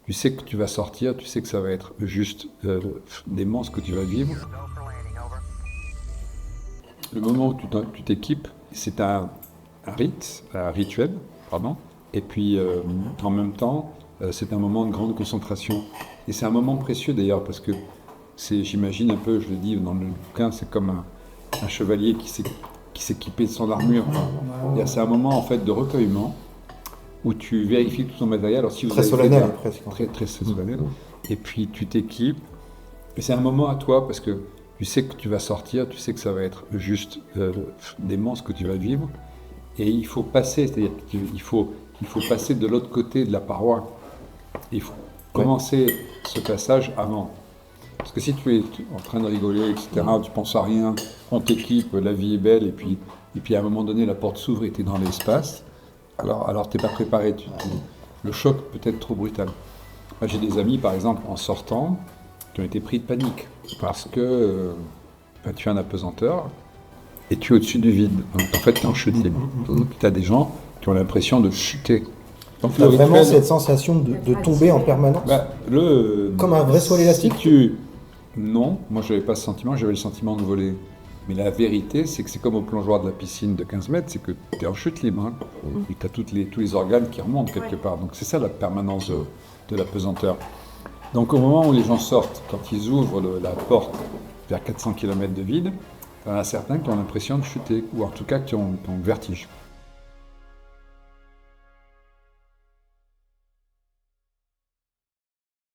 Tu sais que tu vas sortir, tu sais que ça va être juste dément ce que tu vas vivre. Le moment où tu t'équipes, c'est un rituel, pardon. Et puis en même temps, c'est un moment de grande concentration. Et c'est un moment précieux d'ailleurs parce que j'imagine un peu, je le dis dans le bouquin, c'est comme un chevalier qui s'équipait de son armure. Enfin, c'est un moment en fait de recueillement où tu vérifies tout ton matériel. Alors si vous Très avez solennel, fait presque. très très solennel, et puis tu t'équipes. Et c'est un moment à toi parce que tu sais que tu vas sortir, tu sais que ça va être juste dément ce que tu vas vivre. Et il faut passer, c'est-à-dire qu'il faut passer de l'autre côté de la paroi. Il faut commencer ce passage avant. Parce que si tu es en train de rigoler, etc., tu penses à rien, on t'équipe, la vie est belle, et puis à un moment donné, la porte s'ouvre et tu es dans l'espace, alors tu n'es pas préparé. Le choc peut être trop brutal. Moi, j'ai des amis, par exemple, en sortant, qui ont été pris de panique. Parce que tu es un apesanteur et tu es au-dessus du vide. Donc, en fait, tu es en chute libre. Tu as des gens qui ont l'impression de chuter. Donc, Tu as vraiment cette sensation de tomber en permanence comme un vrai sol élastique. Non, moi je n'avais pas ce sentiment, j'avais le sentiment de voler. Mais la vérité, c'est que c'est comme au plongeoir de la piscine de 15 mètres, c'est que tu es en chute libre. Hein. Et tu as tous les organes qui remontent quelque part. Donc c'est ça la permanence de la pesanteur. Donc au moment où les gens sortent, quand ils ouvrent la porte vers 400 km de vide, il y en a certains qui ont l'impression de chuter, ou en tout cas qui ont le vertige.